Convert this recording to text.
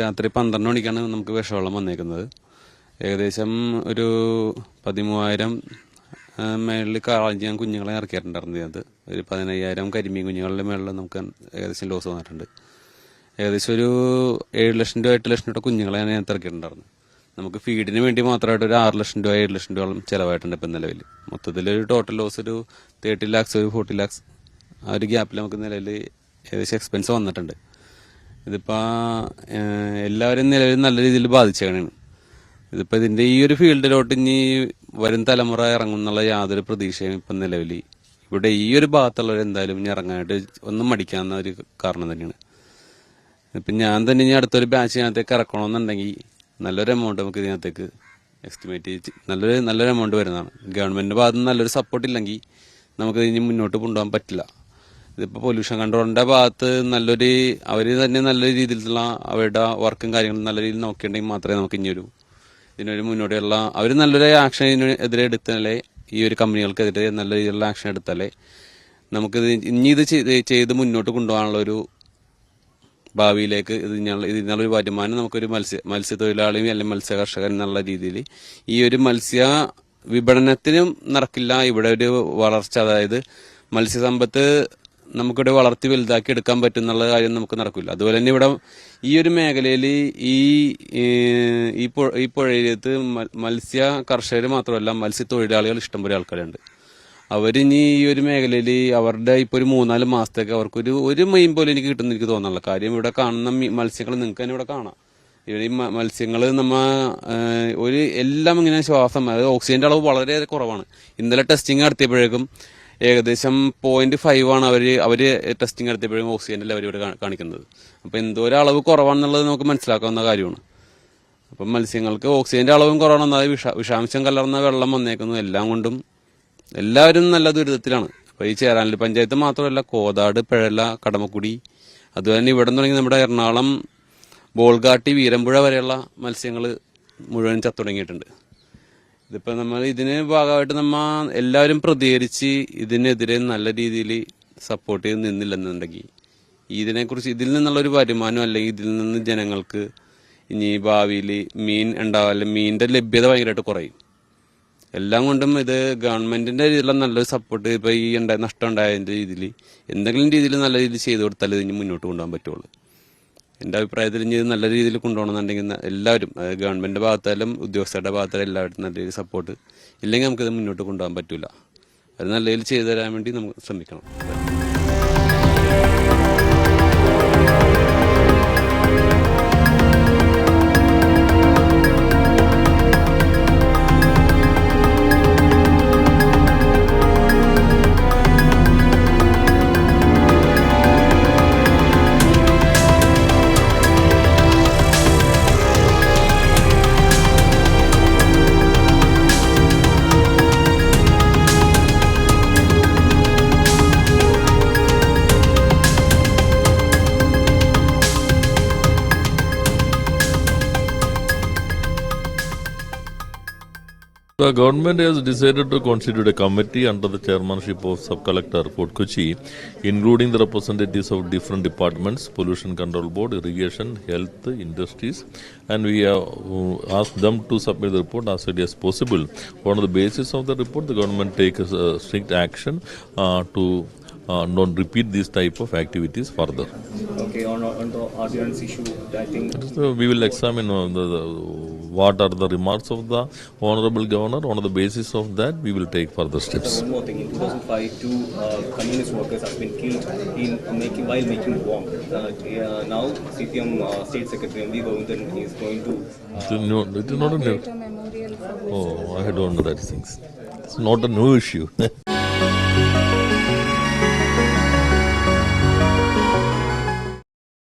രാത്രി 12 മണിക്കാണ് നമുക്ക് വിഷവെള്ളം വന്നേക്കുന്നത്. ഏകദേശം ഒരു 13,000 മേളിൽ കാളഞ്ചിയാൻ കുഞ്ഞുങ്ങളെ ഇറക്കിയിട്ടുണ്ടായിരുന്നു. അത് ഒരു 15,000 കരിമീൻ കുഞ്ഞുങ്ങളുടെ മേളിൽ നമുക്ക് ഏകദേശം ലോസ് വന്നിട്ടുണ്ട്. ഏകദേശം ഒരു 7 ലക്ഷം രൂപ 8 ലക്ഷം രൂപ കുഞ്ഞുങ്ങളെ ഞാൻ ഇറക്കിയിട്ടുണ്ടായിരുന്നു. നമുക്ക് ഫീഡിന് വേണ്ടി മാത്രമായിട്ട് ഒരു 6 ലക്ഷം രൂപ 7 ലക്ഷം രൂപയോളം ചിലവായിട്ടുണ്ട് ഇപ്പം നിലവിൽ. മൊത്തത്തിലൊരു ടോട്ടൽ ലോസ് ഒരു 30 lakhs ഒരു 40 lakhs ആ ഒരു ഗ്യാപ്പിൽ നമുക്ക് നിലവിൽ ഏകദേശം എക്സ്പെൻസ് വന്നിട്ടുണ്ട്. ഇതിപ്പോൾ എല്ലാവരും നിലവിൽ നല്ല രീതിയിൽ ബാധിച്ചാണ്. ഇതിപ്പോൾ ഇതിൻ്റെ ഈ ഒരു ഫീൽഡിലോട്ട് ഇനി വരും തലമുറ ഇറങ്ങുന്നുള്ള യാതൊരു പ്രതീക്ഷയും ഇപ്പം നിലവിൽ ഇവിടെ ഈ ഒരു ഭാഗത്തുള്ളവർ എന്തായാലും ഇനി ഇറങ്ങാനായിട്ട് ഒന്നും മടിക്കാവുന്ന ഒരു കാരണം തന്നെയാണ്. ഇപ്പം ഞാൻ തന്നെ ഇനി അടുത്തൊരു ബാച്ചിനകത്തേക്ക് ഇറക്കണമെന്നുണ്ടെങ്കിൽ നല്ലൊരു എമൗണ്ട് നമുക്ക് ഇതിനകത്തേക്ക് എസ്റ്റിമേറ്റ് ചെയ്ത് നല്ലൊരു എമൗണ്ട് വരുന്നതാണ്. ഗവൺമെൻറ്റിൻ്റെ ഭാഗത്ത് നിന്ന് നല്ലൊരു സപ്പോർട്ട് ഇല്ലെങ്കിൽ നമുക്ക് ഇനി മുന്നോട്ട് കൊണ്ടുപോകാൻ പറ്റില്ല. ഇതിപ്പോൾ പൊല്യൂഷൻ കൺട്രോളിൻ്റെ ഭാഗത്ത് അവർ തന്നെ നല്ല രീതിയിലുള്ള അവരുടെ വർക്കും കാര്യങ്ങളും നല്ല രീതിയിൽ നോക്കിയിട്ടുണ്ടെങ്കിൽ മാത്രമേ നമുക്ക് ഇതിനൊരു മുന്നോട്ടുള്ള അവർ നല്ലൊരു ആക്ഷൻ ഇതിനെതിരെ എടുത്താലേ ഈ ഒരു കമ്പനികൾക്കെതിരെ നല്ല രീതിയിലുള്ള ആക്ഷൻ എടുത്താലേ നമുക്കിത് ഇനി ഇത് ചെയ്ത് മുന്നോട്ട് കൊണ്ടുപോകാനുള്ളൊരു ഭാവിയിലേക്ക് ഇതിനുള്ളൊരു വരുമാനം നമുക്കൊരു മത്സ്യത്തൊഴിലാളിയും അല്ലെങ്കിൽ മത്സ്യ കർഷകൻ എന്നുള്ള രീതിയിൽ ഈ ഒരു മത്സ്യ വിപണനത്തിനും നടക്കില്ല. ഇവിടെ ഒരു വളർച്ച, അതായത് മത്സ്യസമ്പത്ത് നമുക്കിവിടെ വളർത്തി വലുതാക്കി എടുക്കാൻ പറ്റുന്നുള്ള കാര്യം നമുക്ക് നടക്കില്ല. അതുപോലെ തന്നെ ഇവിടെ ഈ ഒരു മേഖലയിൽ ഈ പുഴയിലത്ത് മത്സ്യ കർഷകർ മാത്രമല്ല മത്സ്യത്തൊഴിലാളികൾ ഇഷ്ടംപോലെ ആൾക്കാരുണ്ട്. അവരിനി ഈ ഒരു മേഖലയിൽ അവരുടെ ഇപ്പോൾ ഒരു 3-4 മാസത്തേക്ക് അവർക്കൊരു മീൻ പോലും എനിക്ക് കിട്ടുന്ന എനിക്ക് തോന്നുന്നില്ല. കാര്യം ഇവിടെ കാണുന്ന മത്സ്യങ്ങൾ നിങ്ങൾക്ക് തന്നെ ഇവിടെ കാണാം. ഇവിടെ ഈ മത്സ്യങ്ങൾ എല്ലാം ഇങ്ങനെ ശ്വാസം, അതായത് ഓക്സിജന്റെ അളവ് വളരെ കുറവാണ്. ഇന്നലെ ടെസ്റ്റിംഗ് നടത്തിയപ്പോഴേക്കും ഏകദേശം 0.5 അവർ ടെസ്റ്റിംഗ് നടത്തിയപ്പോഴും ഓക്സിജന്റെ ലെവൽ ഇവിടെ കാണിക്കുന്നത്. അപ്പോൾ എന്തോരം അളവ് കുറവാണെന്നുള്ളത് നമുക്ക് മനസ്സിലാക്കാവുന്ന കാര്യമാണ്. അപ്പം മത്സ്യങ്ങൾക്ക് ഓക്സിജന്റെ അളവും കുറവാണ്, അതായത് വിഷാംശം കലർന്ന വെള്ളം വന്നേക്കുന്നു. എല്ലാം കൊണ്ടും എല്ലാവരും നല്ല ദുരിതത്തിലാണ്. അപ്പോൾ ഈ ചേരാനല്ലൂർ പഞ്ചായത്ത് മാത്രമല്ല, കോതാട്, പിഴല, കടമക്കുടി, അതുപോലെ തന്നെ ഇവിടെ തുടങ്ങി നമ്മുടെ എറണാകുളം ബോൾഗാട്ടി, വീരമ്പുഴ വരെയുള്ള മത്സ്യങ്ങൾ മുഴുവൻ ചത്തുടങ്ങിയിട്ടുണ്ട്. ഇതിപ്പോൾ നമ്മൾ ഇതിന് ഭാഗമായിട്ട് എല്ലാവരും പ്രതികരിച്ച് ഇതിനെതിരെ നല്ല രീതിയിൽ സപ്പോർട്ട് ചെയ്ത് നിന്നില്ലെന്നുണ്ടെങ്കിൽ ഇതിൽ നിന്നുള്ളൊരു വരുമാനം അല്ലെങ്കിൽ ഇതിൽ നിന്ന് ജനങ്ങൾക്ക് ഇനി ഭാവിയിൽ മീൻ ഉണ്ടാവും, അല്ലെങ്കിൽ മീനിൻ്റെ ലഭ്യത ഭയങ്കരമായിട്ട് കുറയും. എല്ലാം കൊണ്ടും ഇത് ഗവൺമെന്റിന്റെ രീതിയിലുള്ള നല്ലൊരു സപ്പോർട്ട് ഇപ്പോൾ ഈ നഷ്ടം ഉണ്ടായതിൻ്റെ രീതിയിൽ എന്തെങ്കിലും രീതിയിൽ നല്ല രീതിയിൽ ചെയ്തു കൊടുത്താൽ ഇതിന് മുന്നോട്ട് കൊണ്ടുപോകാൻ പറ്റുള്ളൂ. എൻ്റെ അഭിപ്രായത്തിൽ ഇനി നല്ല രീതിയിൽ കൊണ്ടുപോകണമെന്നുണ്ടെങ്കിൽ എല്ലാവരും, ഗവൺമെന്റിന്റെ ഭാഗത്തായാലും ഉദ്യോഗസ്ഥരുടെ ഭാഗത്തായാലും എല്ലാവരും നല്ല രീതിയിൽ സപ്പോർട്ട് ഇല്ലെങ്കിൽ നമുക്കിത് മുന്നോട്ട് കൊണ്ടുപോകാൻ പറ്റില്ല. അത് നല്ല രീതിയിൽ ചെയ്തു തരാൻ വേണ്ടി നമുക്ക് ശ്രമിക്കണം. The government has decided to constitute a committee under the chairmanship of Sub-Collector Port Kochi, including the representatives of different departments, Pollution Control Board, Irrigation, Health, Industries, and we have asked them to submit the report as early as possible. On the basis of the report, the government takes strict action to not repeat this type of activities further. Okay, on the ordinance issue, I think we will examine what are the remarks of the Honorable Governor. On the basis of that, we will take further steps. One more thing, in 2005, 2 communist workers have been killed while making bomb. Now, CPM State Secretary M.V. Govindan is going to... it is not a... Oh, I don't know that things. It's not a new issue.